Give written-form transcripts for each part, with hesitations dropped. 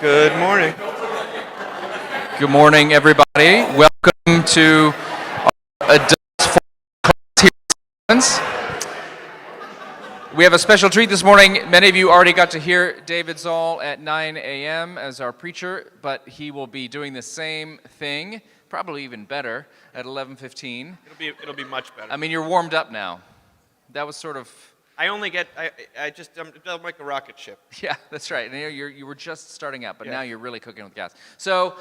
Good morning. Good morning, everybody. Welcome to our adults class here at Stevens. We have a special treat this morning. Many of you already got to hear David Zahl at 9 a.m. as our preacher, but he will be doing the same thing, probably even better, at 11:15. It'll be much better. I mean, you're warmed up now. That was sort of... I'm like a rocket ship. Yeah, that's right. And you were just starting out, but Yeah. now you're really cooking with gas. So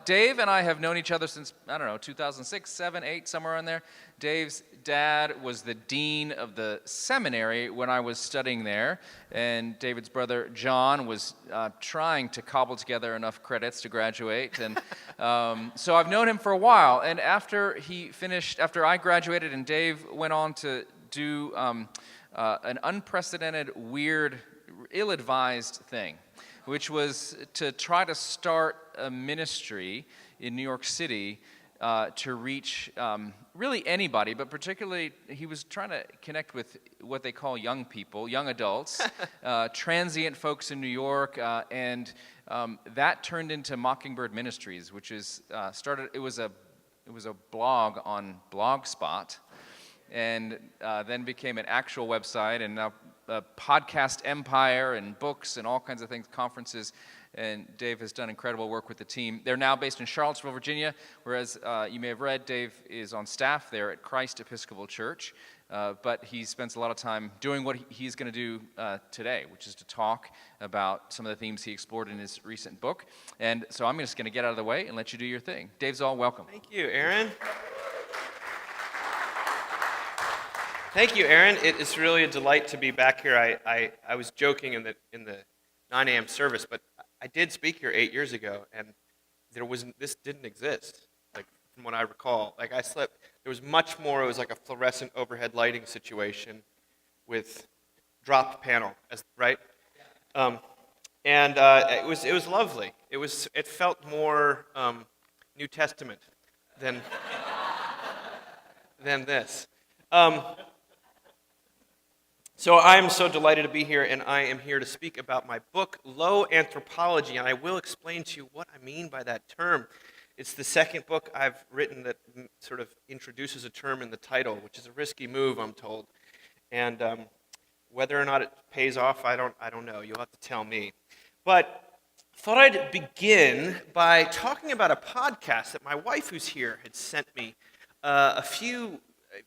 Dave and I have known each other since, 2006, 7, 8, somewhere in there. Dave's dad was the dean of the seminary when I was studying there, and David's brother John was trying to cobble together enough credits to graduate. And so I've known him for a while. And after I graduated and Dave went on to do... an unprecedented, weird, ill-advised thing, which was to try to start a ministry in New York City to reach really anybody, but particularly he was trying to connect with what they call young people, young adults, transient folks in New York, and that turned into Mockingbird Ministries, which is it was a blog on Blogspot. And then became an actual website, and now a podcast empire, and books, and all kinds of things, conferences. And Dave has done incredible work with the team. They're now based in Charlottesville, Virginia, whereas you may have read, Dave is on staff there at Christ Episcopal Church, but he spends a lot of time doing what he's going to do today, which is to talk about some of the themes he explored in his recent book. And so I'm just going to get out of the way and let you do your thing. Dave Zahl, welcome. Thank you, Aaron. Thank you, Aaron. It is really a delight to be back here. I was joking in the 9 a.m. service, but I did speak here 8 years ago, and this didn't exist, like from what I recall. Like I slept, there was much more. It was like a fluorescent overhead lighting situation with dropped panel, right? And it was lovely. It felt more New Testament than this. So I'm so delighted to be here, and I am here to speak about my book, Low Anthropology, and I will explain to you what I mean by that term. It's the second book I've written that sort of introduces a term in the title, which is a risky move, I'm told. And whether or not it pays off, I don't know. You'll have to tell me. But I thought I'd begin by talking about a podcast that my wife, who's here, had sent me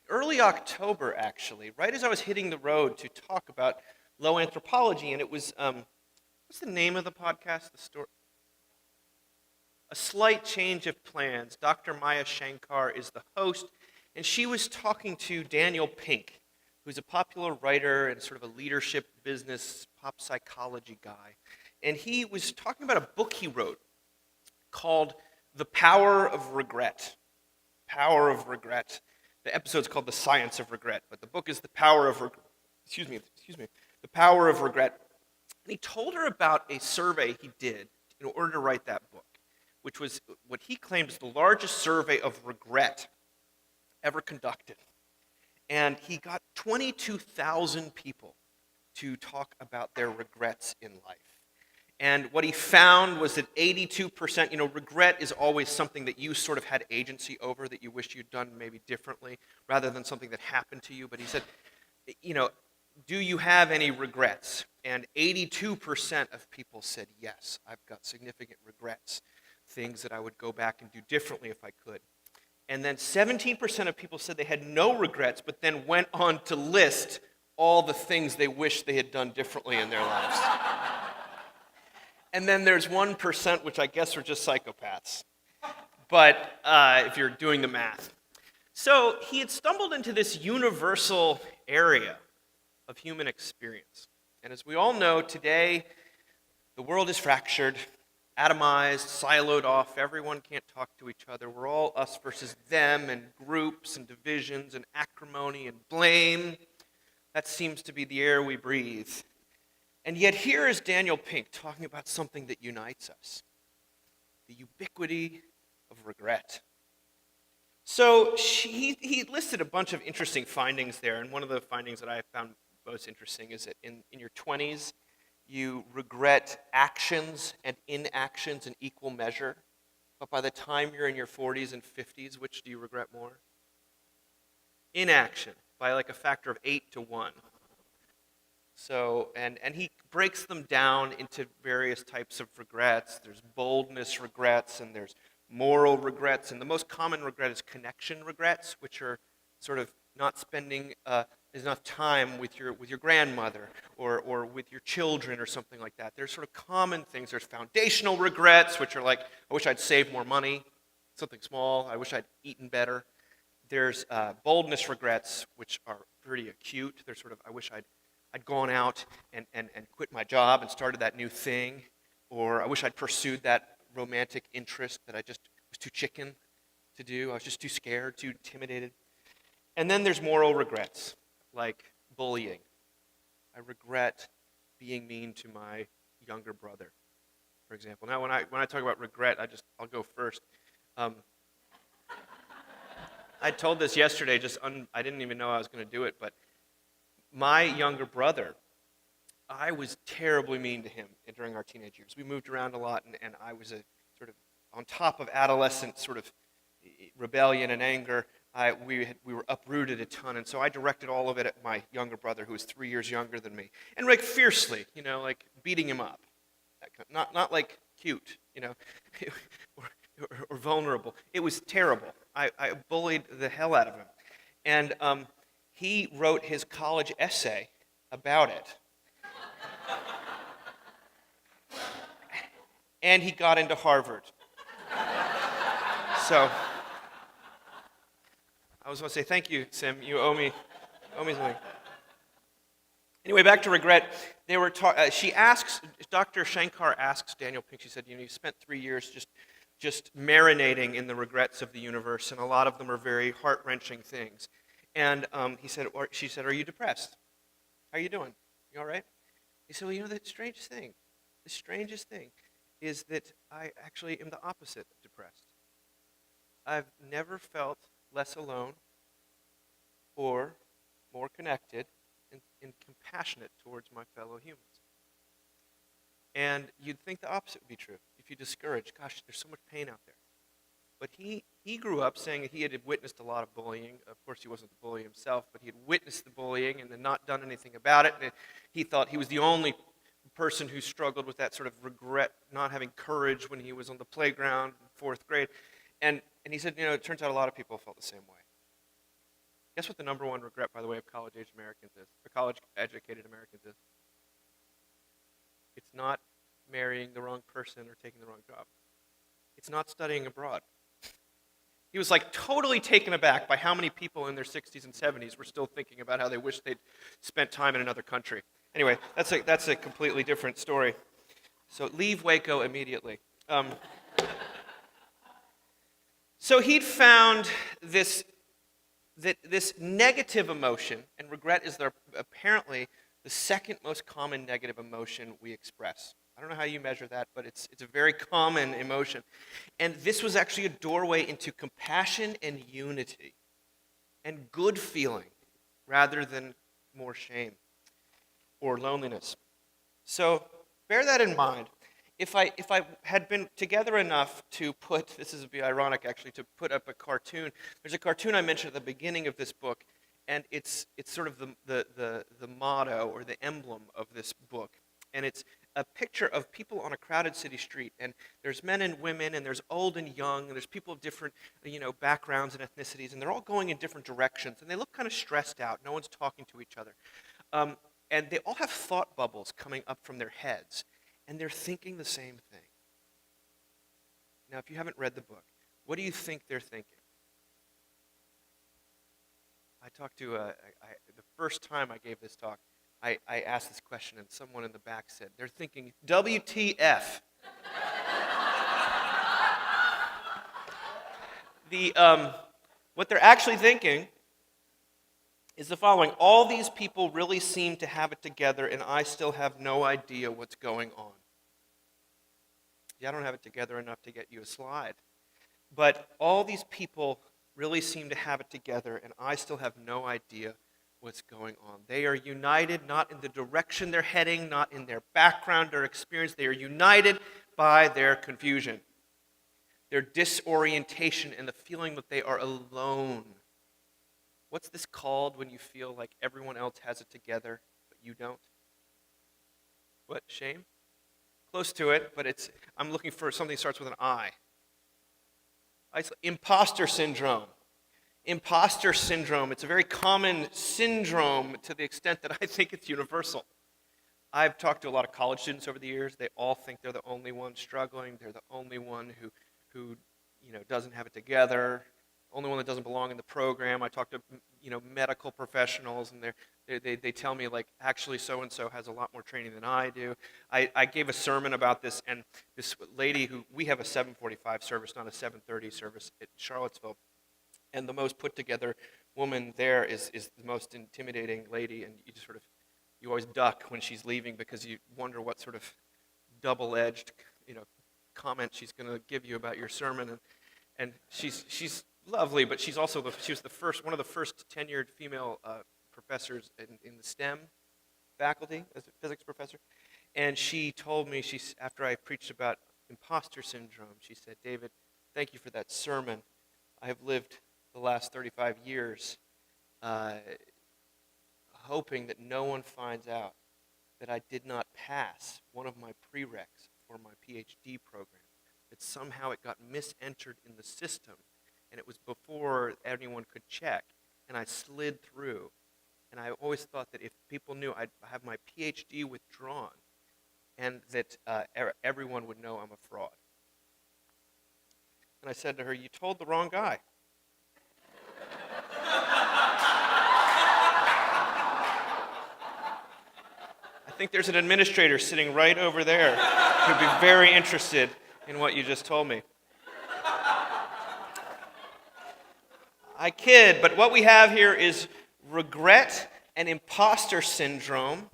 early October, actually, right as I was hitting the road to talk about low anthropology, and it was, what's the name of the podcast? The story? A Slight Change of Plans. Dr. Maya Shankar is the host, and she was talking to Daniel Pink, who's a popular writer and sort of a leadership, business, pop psychology guy, and he was talking about a book he wrote called The Power of Regret. Power of Regret. The episode's called The Science of Regret, but the book is The Power of The Power of Regret. And he told her about a survey he did in order to write that book, which was what he claimed is the largest survey of regret ever conducted. And he got 22,000 people to talk about their regrets in life. And what he found was that 82%, regret is always something that you sort of had agency over, that you wish you'd done maybe differently, rather than something that happened to you. But he said, do you have any regrets? And 82% of people said, yes, I've got significant regrets, things that I would go back and do differently if I could. And then 17% of people said they had no regrets, but then went on to list all the things they wish they had done differently in their lives. And then there's 1%, which I guess are just psychopaths, but if you're doing the math. So he had stumbled into this universal area of human experience. And as we all know, today, the world is fractured, atomized, siloed off. Everyone can't talk to each other. We're all us versus them, and groups and divisions and acrimony and blame. That seems to be the air we breathe. And yet here is Daniel Pink talking about something that unites us, the ubiquity of regret. So he listed a bunch of interesting findings there, and one of the findings that I found most interesting is that in your 20s, you regret actions and inactions in equal measure. But by the time you're in your 40s and 50s, which do you regret more? Inaction, by like a factor of 8 to 1. So, and he breaks them down into various types of regrets. There's boldness regrets, and there's moral regrets, and the most common regret is connection regrets, which are sort of not spending enough time with your grandmother or with your children or something like that. There's sort of common things. There's foundational regrets, which are like, I wish I'd saved more money, something small. I wish I'd eaten better. There's boldness regrets, which are pretty acute. They're sort of, I wish I'd gone out and quit my job and started that new thing, or I wish I'd pursued that romantic interest that I just was too chicken to do. I was just too scared, too intimidated. And then there's moral regrets, like bullying. I regret being mean to my younger brother, for example. Now, when I talk about regret, I'll go first. I told this yesterday. I didn't even know I was going to do it, but my younger brother, I was terribly mean to him during our teenage years. We moved around a lot, and I was a sort of on top of adolescent sort of rebellion and anger. We were uprooted a ton, and so I directed all of it at my younger brother, who was 3 years younger than me, and like fiercely, like beating him up, not like cute, or vulnerable. It was terrible. I bullied the hell out of him, and he wrote his college essay about it. And he got into Harvard. So I was going to say, thank you, Sim. You owe me something. Anyway, back to regret. Dr. Shankar asks Daniel Pink, she said, you spent 3 years just marinating in the regrets of the universe, and a lot of them are very heart-wrenching things. And she said, are you depressed? How are you doing? You all right? He said, well, the strangest thing is that I actually am the opposite of depressed. I've never felt less alone or more connected and compassionate towards my fellow humans. And you'd think the opposite would be true if you discourage, gosh, there's so much pain out there. But he grew up saying that he had witnessed a lot of bullying. Of course, he wasn't the bully himself, but he had witnessed the bullying and then not done anything about it. And he thought he was the only person who struggled with that sort of regret, not having courage when he was on the playground in 4th grade. And he said, it turns out a lot of people felt the same way. Guess what the number one regret, by the way, of college-aged Americans is, or college-educated Americans is? It's not marrying the wrong person or taking the wrong job. It's not studying abroad. He was like totally taken aback by how many people in their 60s and 70s were still thinking about how they wish they'd spent time in another country. Anyway, that's a completely different story. So leave Waco immediately. So he'd found this negative emotion, and regret is apparently the second most common negative emotion we express. I don't know how you measure that, but it's a very common emotion. And this was actually a doorway into compassion and unity and good feeling rather than more shame or loneliness. So bear that in mind. If I had been together enough to this is a bit ironic actually, to put up a cartoon. There's a cartoon I mentioned at the beginning of this book, and it's sort of the motto or the emblem of this book. And it's a picture of people on a crowded city street, and there's men and women, and there's old and young, and there's people of different, backgrounds and ethnicities, and they're all going in different directions, and they look kind of stressed out. No one's talking to each other. And they all have thought bubbles coming up from their heads, and they're thinking the same thing. Now, if you haven't read the book, what do you think they're thinking? I talked to, the first time I gave this talk, I asked this question, and someone in the back said, they're thinking, WTF. What they're actually thinking is the following: all these people really seem to have it together, and I still have no idea what's going on. Yeah, I don't have it together enough to get you a slide. But all these people really seem to have it together, and I still have no idea what's going on. They are united not in the direction they're heading, not in their background or experience. They are united by their confusion, their disorientation, and the feeling that they are alone. What's this called when you feel like everyone else has it together, but you don't? What, shame? Close to it, but I'm looking for something that starts with an I. Imposter syndrome. Imposter syndrome. It's a very common syndrome to the extent that I think it's universal. I've talked to a lot of college students over the years. They all think they're the only one struggling. They're the only one who doesn't have it together. Only one that doesn't belong in the program. I talk to medical professionals, and they tell me, like, actually so-and-so has a lot more training than I do. I gave a sermon about this, and this lady we have a 7:45 service, not a 7:30 service at Charlottesville, and the most put-together woman there is the most intimidating lady, and you always duck when she's leaving because you wonder what sort of double-edged comment she's going to give you about your sermon, and she's lovely, but she was one of the first tenured female professors in the STEM faculty as a physics professor. And she told me, after I preached about imposter syndrome, she said, "David, thank you for that sermon. I have lived the last 35 years hoping that no one finds out that I did not pass one of my prereqs for my PhD program, that somehow it got misentered in the system, and it was before anyone could check, and I slid through. And I always thought that if people knew I'd have my PhD withdrawn, and that everyone would know I'm a fraud." And I said to her, "You told the wrong guy." I think there's an administrator sitting right over there who'd be very interested in what you just told me. I kid, but what we have here is regret and imposter syndrome,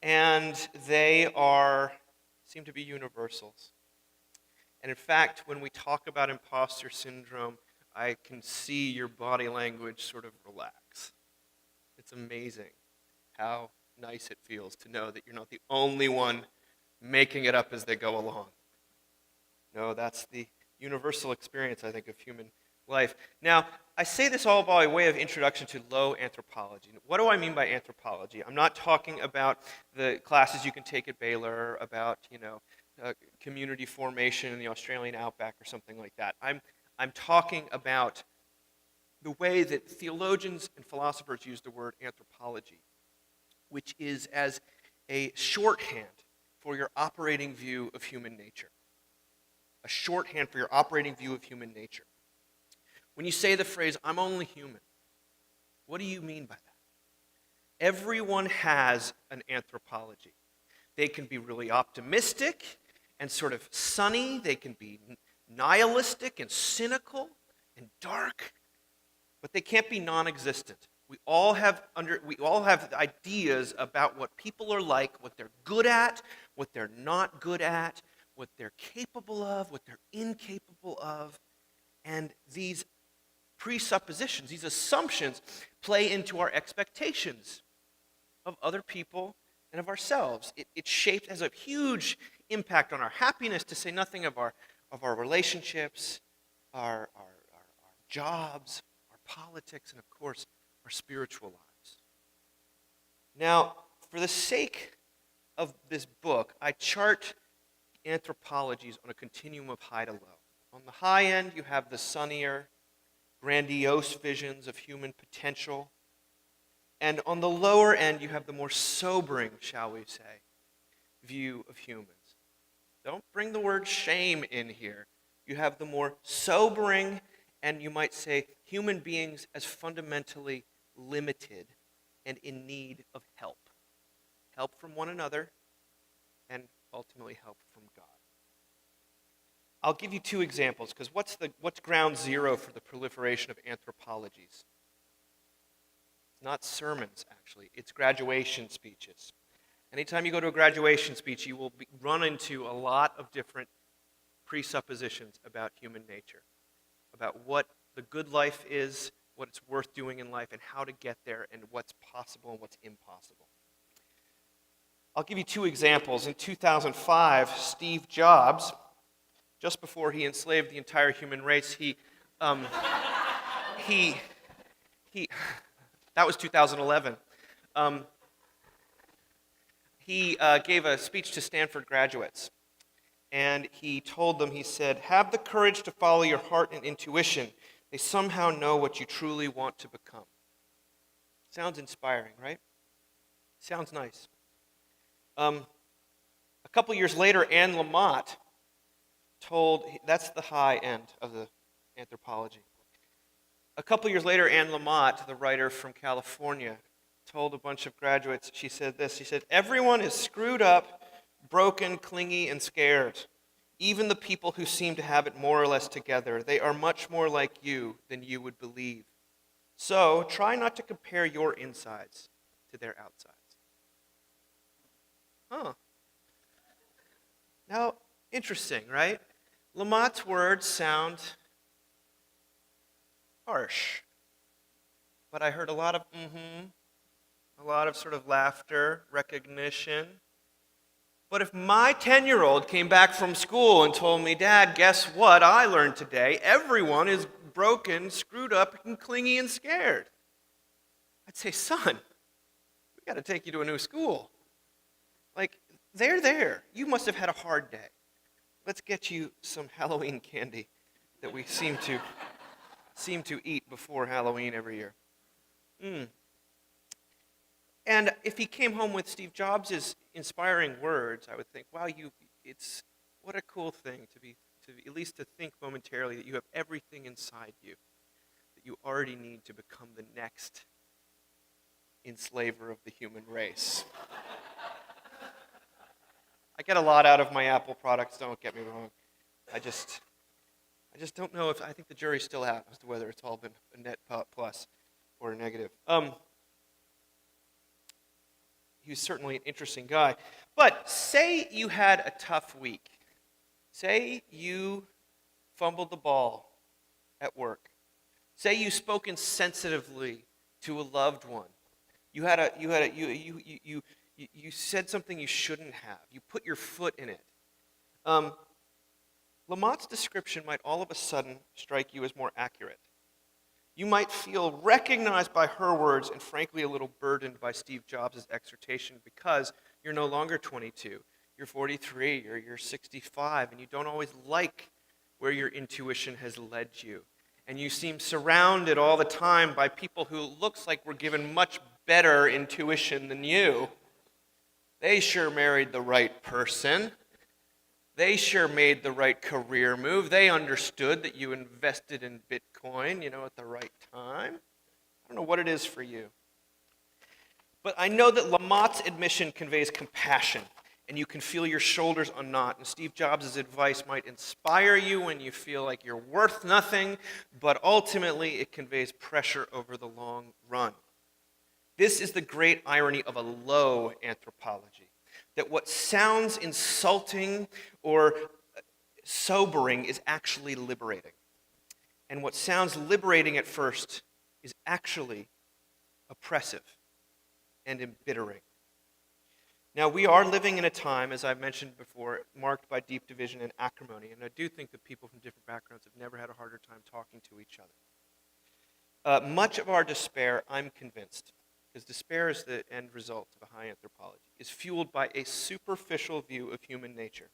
and they seem to be universals. And in fact, when we talk about imposter syndrome, I can see your body language sort of relax. It's amazing how nice it feels to know that you're not the only one making it up as they go along. No, that's the universal experience, I think, of human life. Now, I say this all by way of introduction to low anthropology. What do I mean by anthropology? I'm not talking about the classes you can take at Baylor, about community formation in the Australian outback or something like that. I'm talking about the way that theologians and philosophers use the word anthropology, which is as a shorthand for your operating view of human nature. A shorthand for your operating view of human nature. When you say the phrase, "I'm only human," what do you mean by that? Everyone has an anthropology. They can be really optimistic and sort of sunny. They can be nihilistic and cynical and dark, but they can't be non-existent. We all have ideas about what people are like, what they're good at, what they're not good at, what they're capable of, what they're incapable of, and these presuppositions, these assumptions, play into our expectations of other people and of ourselves. It has a huge impact on our happiness, to say nothing of our relationships, our jobs, our politics, and of course, our spiritual lives. Now, for the sake of this book, I chart anthropologies on a continuum of high to low. On the high end, you have the sunnier, grandiose visions of human potential. And on the lower end, you have the more sobering, shall we say, view of humans. Don't bring the word shame in here. You have the more sobering, and you might say, human beings as fundamentally limited and in need of help. Help from one another, and ultimately help from God. I'll give you two examples, because what's ground zero for the proliferation of anthropologies? It's not sermons, actually. It's graduation speeches. Anytime you go to a graduation speech, you will run into a lot of different presuppositions about human nature, about what the good life is, what it's worth doing in life and how to get there and what's possible and what's impossible. I'll give you two examples. In 2005, Steve Jobs, just before he enslaved the entire human race, he that was 2011. He gave a speech to Stanford graduates, and he told them, he said, "Have the courage to follow your heart and intuition. They somehow know what you truly want to become." Sounds inspiring, right? Sounds nice. A couple years later, Anne Lamott that's the high end of the Anthropology. A couple years later, Anne Lamott, the writer from California, told a bunch of graduates, she said this, she said, "Everyone is screwed up, broken, clingy, and scared. Even the people who seem to have it more or less together. They are much more like you than you would believe. So try not to compare your insides to their outsides." Now, interesting, right? Lamott's words sound harsh, but I heard a lot of a lot of sort of laughter, recognition. But if my 10-year-old came back from school and told me, "Dad, guess what I learned today? Everyone is broken, screwed up, and clingy and scared," I'd say, "Son, we got to take you to a new school. Like, they're there. You must have had a hard day. Let's get you some Halloween candy that we seem to eat before Halloween every year." And if he came home with Steve Jobs' inspiring words, I would think, wow, what a cool thing to at least to think momentarily that you have everything inside you that you already need to become the next enslaver of the human race. I get a lot out of my Apple products, don't get me wrong. I just don't know I think the jury's still out as to whether it's all been a net plus or a negative. He was certainly an interesting guy. But say you had a tough week. Say you fumbled the ball at work. Say you spoke insensitively to a loved one. You said something you shouldn't have. You put your foot in it. Lamott's description might all of a sudden strike you as more accurate. You might feel recognized by her words and frankly a little burdened by Steve Jobs' exhortation because you're no longer 22, you're 43, or you're 65, and you don't always like where your intuition has led you. And you seem surrounded all the time by people who looks like were given much better intuition than you. They sure married the right person. They sure made the right career move. They understood that you invested in Bitcoin, at the right time. I don't know what it is for you. But I know that Lamott's admission conveys compassion, and you can feel your shoulders unknot. And Steve Jobs' advice might inspire you when you feel like you're worth nothing, but ultimately it conveys pressure over the long run. This is the great irony of a low anthropology. That what sounds insulting or sobering is actually liberating. And what sounds liberating at first is actually oppressive and embittering. Now, we are living in a time, as I've mentioned before, marked by deep division and acrimony. And I do think that people from different backgrounds have never had a harder time talking to each other. Much of our despair, I'm convinced, because despair is the end result of a high anthropology, is fueled by a superficial view of human nature.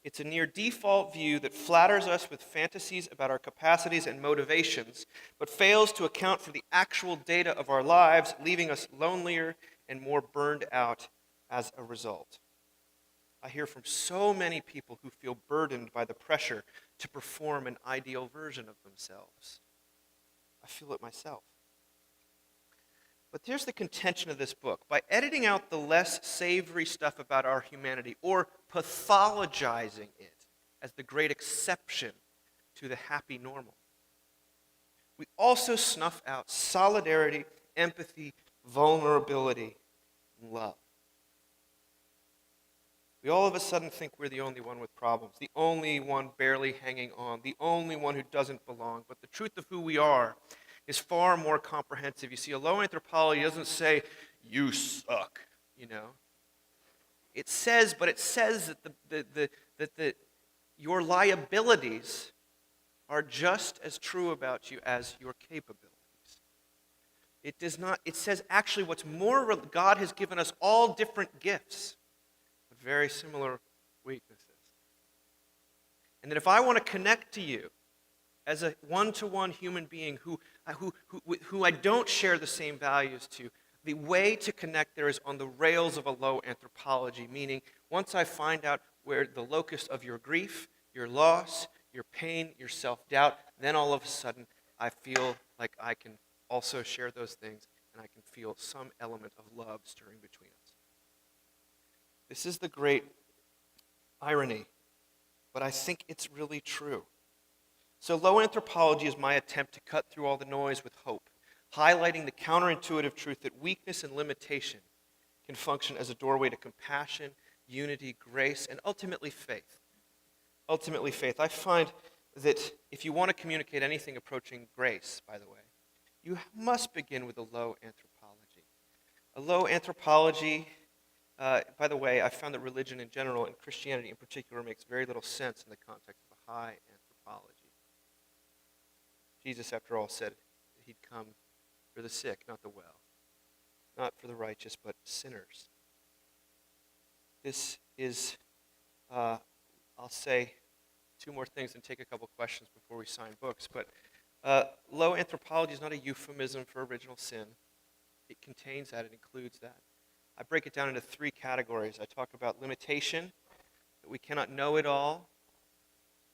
It's a near default view that flatters us with fantasies about our capacities and motivations, but fails to account for the actual data of our lives, leaving us lonelier and more burned out as a result. I hear from so many people who feel burdened by the pressure to perform an ideal version of themselves. I feel it myself. But here's the contention of this book. By editing out the less savory stuff about our humanity or pathologizing it as the great exception to the happy normal, we also snuff out solidarity, empathy, vulnerability, and love. We all of a sudden think we're the only one with problems, the only one barely hanging on, the only one who doesn't belong. But the truth of who we are is far more comprehensive. You see, a low anthropology doesn't say, you suck, It says that your liabilities are just as true about you as your capabilities. It does not, it says actually what's more, God has given us all different gifts, but very similar weaknesses. And that if I want to connect to you as a one-to-one human being who I don't share the same values to, the way to connect there is on the rails of a low anthropology, meaning once I find out where the locus of your grief, your loss, your pain, your self-doubt, then all of a sudden I feel like I can also share those things and I can feel some element of love stirring between us. This is the great irony, but I think it's really true. So low anthropology is my attempt to cut through all the noise with hope, highlighting the counterintuitive truth that weakness and limitation can function as a doorway to compassion, unity, grace, and ultimately faith. Ultimately faith. I find that if you want to communicate anything approaching grace, by the way, you must begin with a low anthropology. A low anthropology, by the way, I found that religion in general and Christianity in particular makes very little sense in the context of a high anthropology. Jesus, after all, said that he'd come for the sick, not the well. Not for the righteous, but sinners. This is, I'll say two more things and take a couple questions before we sign books. But low anthropology is not a euphemism for original sin. It contains that. It includes that. I break it down into three categories. I talk about limitation, that we cannot know it all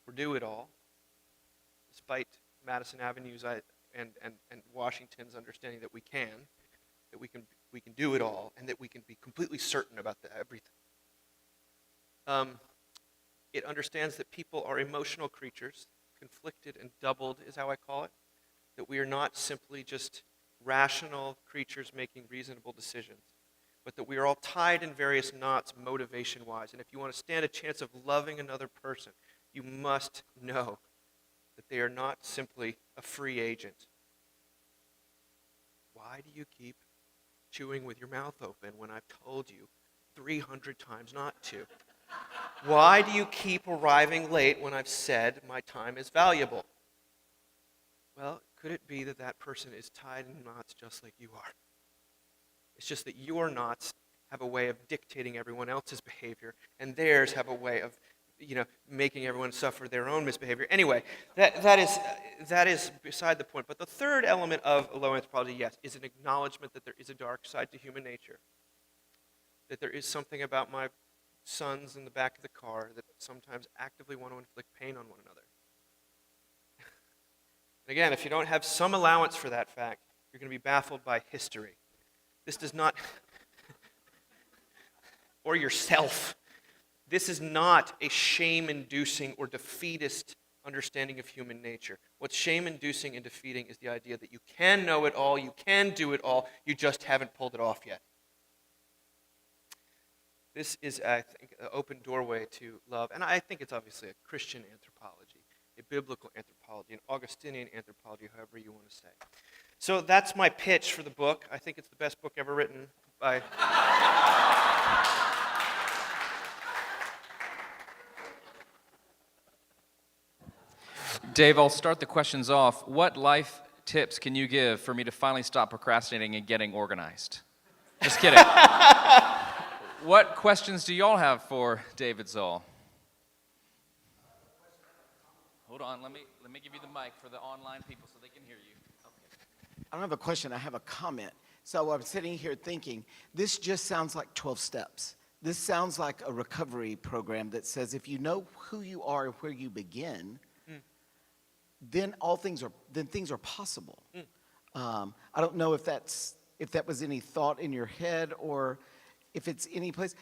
or do it all, despite Madison Avenue's and Washington's understanding that we can do it all, and that we can be completely certain about everything. It understands that people are emotional creatures, conflicted and doubled is how I call it, that we are not simply just rational creatures making reasonable decisions, but that we are all tied in various knots motivation-wise. And if you want to stand a chance of loving another person, you must know that they are not simply a free agent. Why do you keep chewing with your mouth open when I've told you 300 times not to? Why do you keep arriving late when I've said my time is valuable? Well, could it be that that person is tied in knots just like you are? It's just that your knots have a way of dictating everyone else's behavior, and theirs have a way of making everyone suffer their own misbehavior. Anyway, that is beside the point. But the third element of low anthropology, yes, is an acknowledgement that there is a dark side to human nature. That there is something about my sons in the back of the car that sometimes actively want to inflict pain on one another. And again, if you don't have some allowance for that fact, you're going to be baffled by history. This does not, or yourself. This is not a shame-inducing or defeatist understanding of human nature. What's shame-inducing and defeating is the idea that you can know it all, you can do it all, you just haven't pulled it off yet. This is, I think, an open doorway to love, and I think it's obviously a Christian anthropology, a biblical anthropology, an Augustinian anthropology, however you want to say. So that's my pitch for the book. I think it's the best book ever written by... Dave, I'll start the questions off. What life tips can you give for me to finally stop procrastinating and getting organized? Just kidding. What questions do y'all have for David Zahl? Hold on, let me give you the mic for the online people so they can hear you. Okay. I don't have a question, I have a comment. So I'm sitting here thinking, this just sounds like 12 steps. This sounds like a recovery program that says if you know who you are and where you begin, then things are possible. I don't know if that was any thought in your head or if it's any place.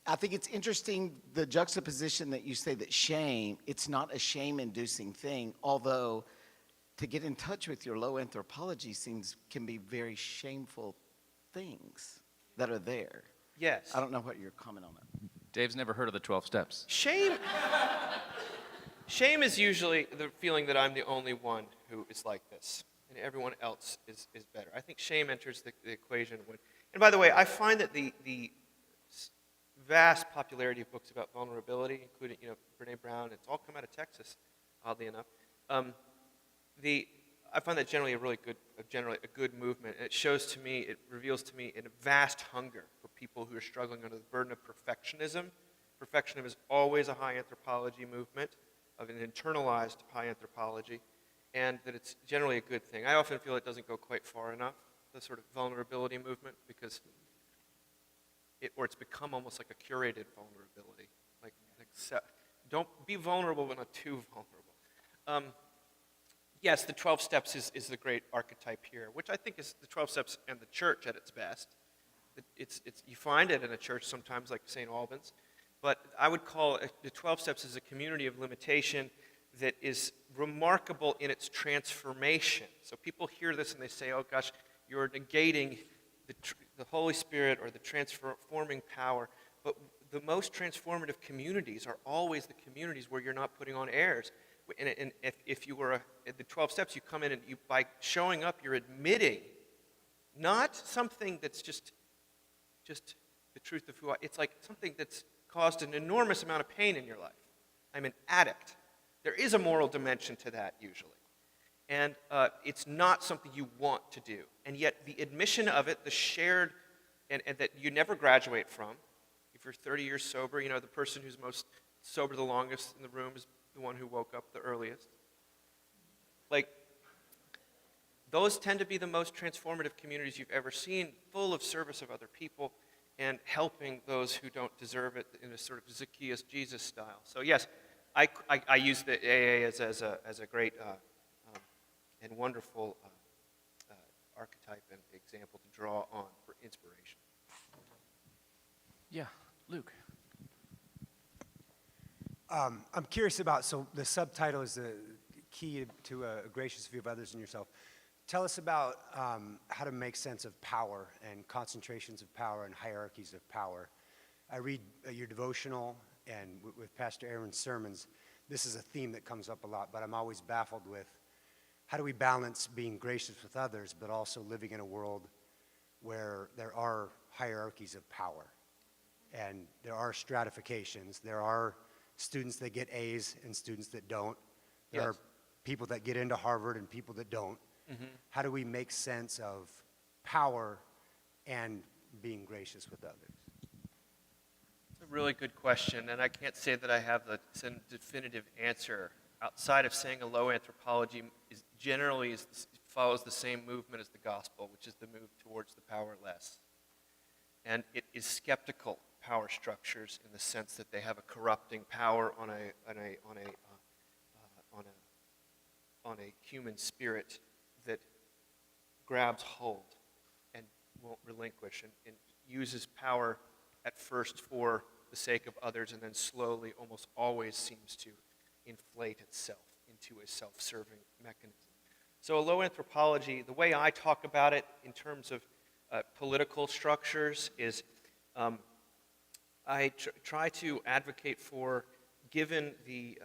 I think it's interesting the juxtaposition that you say that shame, it's not a shame-inducing thing, although to get in touch with your low anthropology can be very shameful things that are there. Yes. I don't know what your comment on that. Dave's never heard of the 12 steps. Shame is usually the feeling that I'm the only one who is like this. and everyone else is better. I think shame enters the equation when, and by the way, I find that the vast popularity of books about vulnerability, including Brene Brown, it's all come out of Texas, oddly enough. I find that generally a good movement. And it reveals to me a vast hunger for people who are struggling under the burden of perfectionism. Perfectionism is always a high anthropology movement, of an internalized high anthropology, and that it's generally a good thing. I often feel it doesn't go quite far enough, the sort of vulnerability movement, because it's become almost like a curated vulnerability. Don't be vulnerable, but not too vulnerable. Yes, the 12 steps is the great archetype here, which I think is the 12 steps and the church at its best. You find it in a church sometimes, like St. Albans, but I would call the 12 steps as a community of limitation that is remarkable in its transformation. So people hear this and they say, oh gosh, you're negating the Holy Spirit or the transforming power. But the most transformative communities are always the communities where you're not putting on airs. And if you were at the 12 steps, you come in and by showing up, you're admitting not something that's just the truth of who I am. It's like something that's caused an enormous amount of pain in your life. I'm an addict. There is a moral dimension to that usually. And it's not something you want to do. And yet the admission of it, the shared, and that you never graduate from. If you're 30 years sober, the person who's most sober the longest in the room is the one who woke up the earliest. Like, those tend to be the most transformative communities you've ever seen, full of service of other people and helping those who don't deserve it in a sort of Zacchaeus Jesus style. So yes, I use the AA as a great and wonderful archetype and example to draw on for inspiration. Yeah, Luke. I'm curious about, so the subtitle is the key to a gracious view of others and yourself. Tell us about how to make sense of power and concentrations of power and hierarchies of power. I read your devotional and with Pastor Aaron's sermons, this is a theme that comes up a lot, but I'm always baffled with how do we balance being gracious with others, but also living in a world where there are hierarchies of power and there are stratifications, there are students that get A's and students that don't. There are people that get into Harvard and people that don't. Mm-hmm. How do we make sense of power and being gracious with others? It's a really good question, and I can't say that I have the definitive answer outside of saying a low anthropology follows the same movement as the gospel, which is the move towards the powerless. And it is skeptical power structures in the sense that they have a corrupting power on a human spirit that grabs hold and won't relinquish and uses power at first for the sake of others and then slowly, almost always seems to inflate itself into a self-serving mechanism. So a low anthropology, the way I talk about it in terms of political structures is I try to advocate for, given the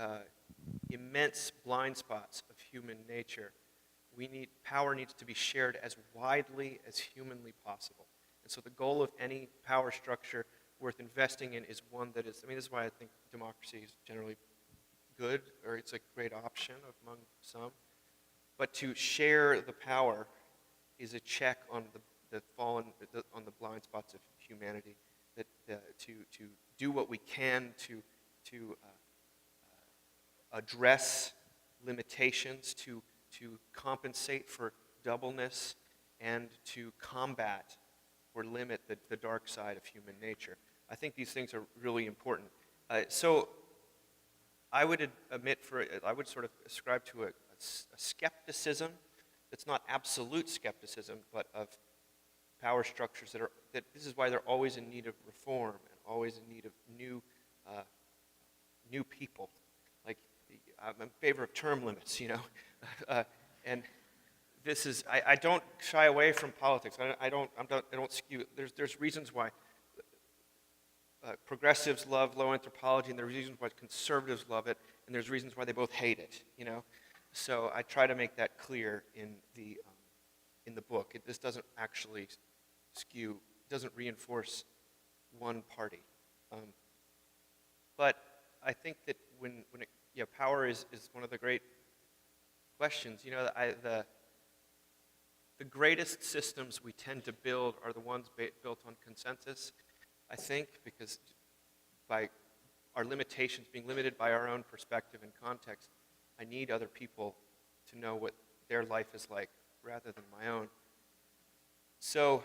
immense blind spots of human nature, power needs to be shared as widely as humanly possible. And so the goal of any power structure worth investing in is one that is, this is why I think democracy is generally good, or it's a great option among some. But to share the power is a check on the blind spots of humanity. That to do what we can to address limitations, to compensate for doubleness, and to combat or limit the dark side of human nature. I think these things are really important. So I would sort of ascribe to a skepticism that's not absolute skepticism, but of power structures that this is why they're always in need of reform and always in need of new people. Like, I'm in favor of term limits, and this is, I don't shy away from politics. I don't skew. There's reasons why progressives love low anthropology, and there's reasons why conservatives love it, and there's reasons why they both hate it, So I try to make that clear in the book. This doesn't actually skew, doesn't reinforce one party. But I think that power is one of the great questions. The greatest systems we tend to build are the ones built on consensus, I think, because by our limitations, being limited by our own perspective and context, I need other people to know what their life is like rather than my own. So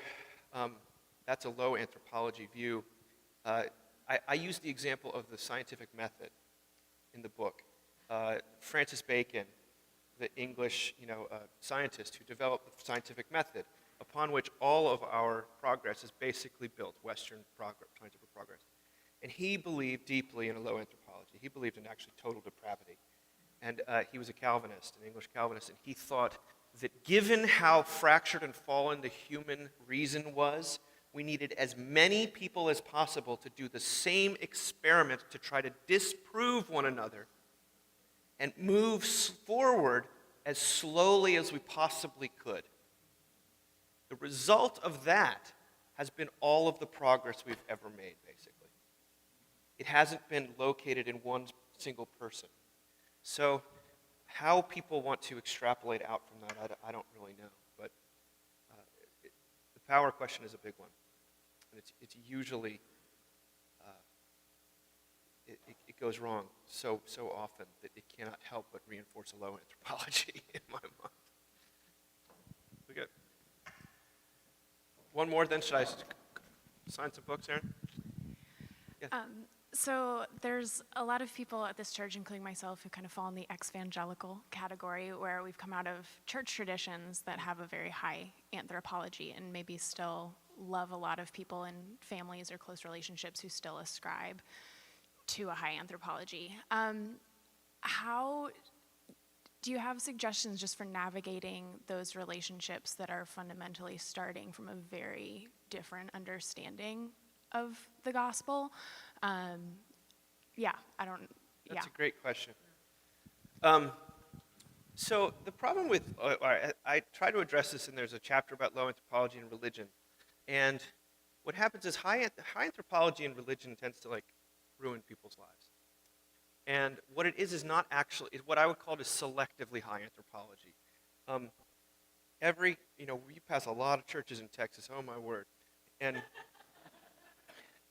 that's a low anthropology view. I use the example of the scientific method in the book. Francis Bacon, the English scientist who developed the scientific method, upon which all of our progress is basically built, Western scientific progress. And he believed deeply in a low anthropology. He believed in actually total depravity. And he was a Calvinist, an English Calvinist, and he thought that given how fractured and fallen the human reason was, we needed as many people as possible to do the same experiment to try to disprove one another and move forward as slowly as we possibly could. The result of that has been all of the progress we've ever made, basically. It hasn't been located in one single person. So how people want to extrapolate out from that, I don't really know. But the power question is a big one. And it's usually, it goes wrong so often that it cannot help but reinforce a low anthropology in my mind. We got one more, then should I sign some books, Aaron? Yeah. So there's a lot of people at this church, including myself, who kind of fall in the ex-evangelical category, where we've come out of church traditions that have a very high anthropology and maybe still love a lot of people in families or close relationships who still ascribe to a high anthropology. How do you have suggestions just for navigating those relationships that are fundamentally starting from a very different understanding of the gospel? That's a great question. So the problem with, I try to address this, and there's a chapter about low anthropology and religion. And what happens is high anthropology and religion tends to ruin people's lives. And what it is not actually, what I would call is selectively high anthropology. We pass a lot of churches in Texas, oh my word. And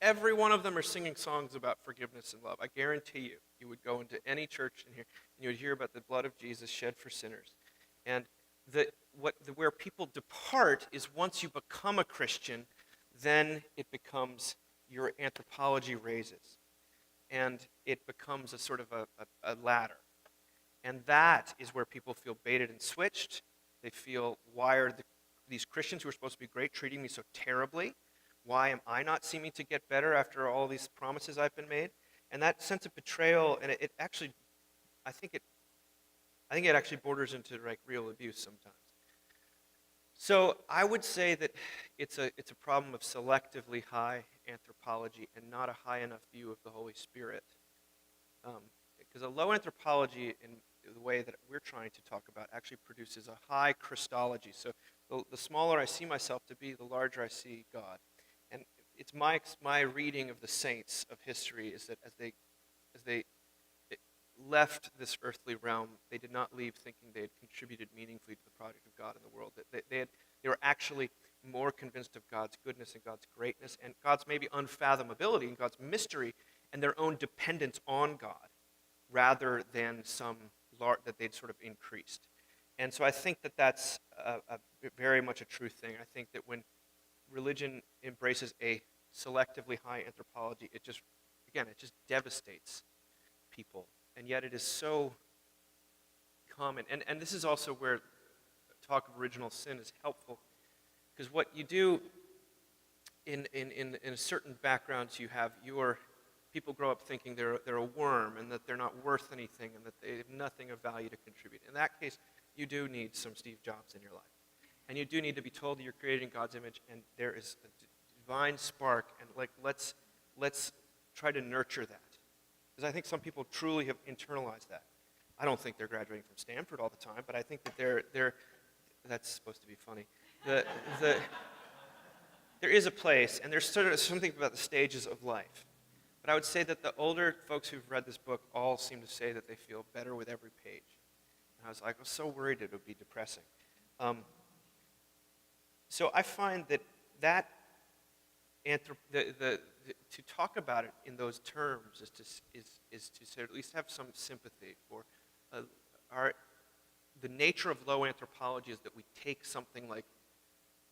every one of them are singing songs about forgiveness and love. I guarantee you would go into any church in here and you would hear about the blood of Jesus shed for sinners. And where people depart is once you become a Christian, then it becomes, your anthropology raises. And it becomes a sort of a ladder. And that is where people feel baited and switched. They feel, why are these Christians who are supposed to be great treating me so terribly? Why am I not seeming to get better after all these promises I've been made? And that sense of betrayal, and it actually, I think it actually borders into real abuse sometimes. So I would say that it's a problem of selectively high anthropology and not a high enough view of the Holy Spirit. Because a low anthropology, in the way that we're trying to talk about, actually produces a high Christology. So the smaller I see myself to be, the larger I see God. And it's my reading of the saints of history is that as they left this earthly realm, they did not leave thinking they had contributed meaningfully to the project of God in the world. They were actually more convinced of God's goodness and God's greatness and God's maybe unfathomability and God's mystery and their own dependence on God rather than that they'd sort of increased. And so I think that that's very much a true thing. I think that when religion embraces a selectively high anthropology, it just devastates people. And yet it is so common. And this is also where talk of original sin is helpful. Because what you do in certain backgrounds, you have people grow up thinking they're a worm and that they're not worth anything and that they have nothing of value to contribute. In that case, you do need some Steve Jobs in your life. And you do need to be told that you're created in God's image and there is a divine spark, and let's try to nurture that. Because I think some people truly have internalized that. I don't think they're graduating from Stanford all the time, but I think that that's supposed to be funny. There is a place, and there's sort of something about the stages of life. But I would say that the older folks who've read this book all seem to say that they feel better with every page. And I was like, I was so worried it would be depressing. So I find that to talk about it in those terms is to sort of at least have some sympathy for the nature of low anthropology is that we take something like,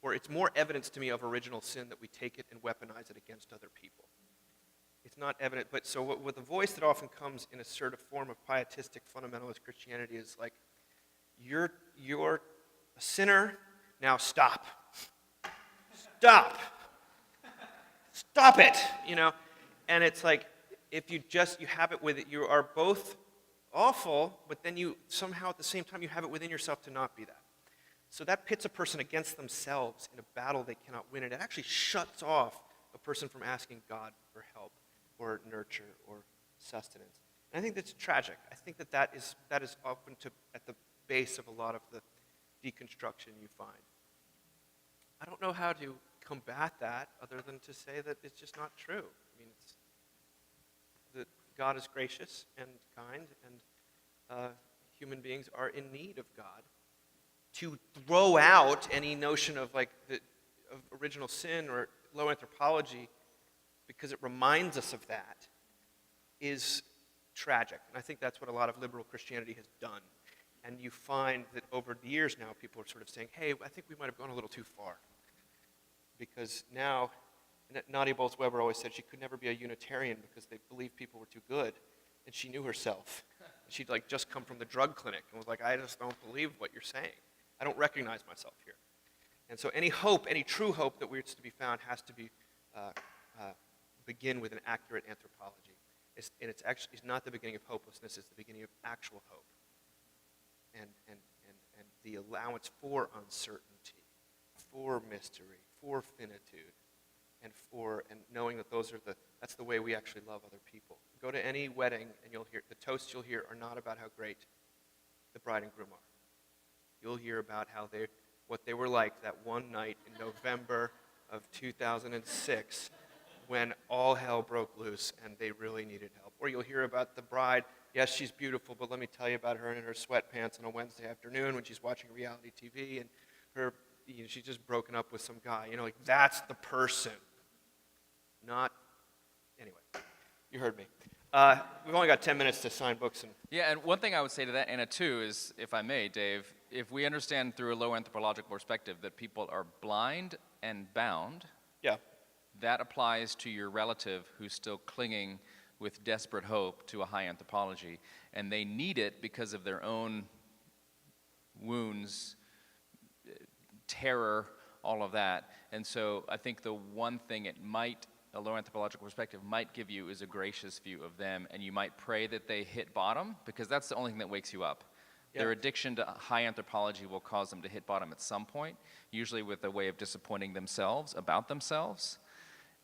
or it's more evidence to me of original sin that we take it and weaponize it against other people. It's not evident, but so with the voice that often comes in a sort of form of pietistic fundamentalist Christianity is like, you're a sinner, now stop. Stop. Stop it, you know? And it's like, if you have it with it, you are both awful, but then you somehow at the same time you have it within yourself to not be that. So that pits a person against themselves in a battle they cannot win, and it actually shuts off a person from asking God for help or nurture or sustenance. And I think that's tragic. I think that is often at the base of a lot of the deconstruction you find. I don't know how to combat that other than to say that it's just not true. I mean, that God is gracious and kind, and human beings are in need of God. To throw out any notion of of original sin or low anthropology because it reminds us of that is tragic. And I think that's what a lot of liberal Christianity has done. And you find that over the years now, people are sort of saying, hey, I think we might have gone a little too far. Because now, Nadia Bolz-Weber always said she could never be a Unitarian because they believed people were too good. And she knew herself. She'd just come from the drug clinic and was like, I just don't believe what you're saying. I don't recognize myself here. And so any hope, any true hope that we're to be found has to be begin with an accurate anthropology. It's not the beginning of hopelessness, it's the beginning of actual hope. And the allowance for uncertainty, for mystery, for finitude, and knowing that that's the way we actually love other people. Go to any wedding and you'll hear, the toasts you'll hear are not about how great the bride and groom are. You'll hear about what they were like that one night in November of 2006 when all hell broke loose and they really needed help. Or you'll hear about the bride, yes, she's beautiful, but let me tell you about her in her sweatpants on a Wednesday afternoon when she's watching reality TV and she's just broken up with some guy. That's the person. Anyway, you heard me. We've only got 10 minutes to sign books. Yeah, and one thing I would say to that, Anna, too, is, if I may, Dave, if we understand through a low anthropological perspective that people are blind and bound, yeah, that applies to your relative who's still clinging with desperate hope to a high anthropology, and they need it because of their own wounds, terror, all of that. And so I think the one thing a low anthropological perspective might give you is a gracious view of them, and you might pray that they hit bottom, because that's the only thing that wakes you up. Yeah. Their addiction to high anthropology will cause them to hit bottom at some point, usually with a way of disappointing themselves about themselves.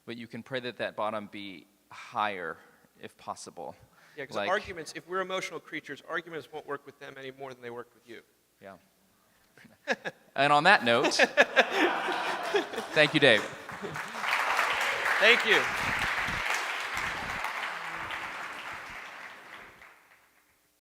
But you can pray that bottom be higher, if possible. Yeah, because arguments, if we're emotional creatures, arguments won't work with them any more than they work with you. Yeah. And on that note, thank you, Dave. Thank you.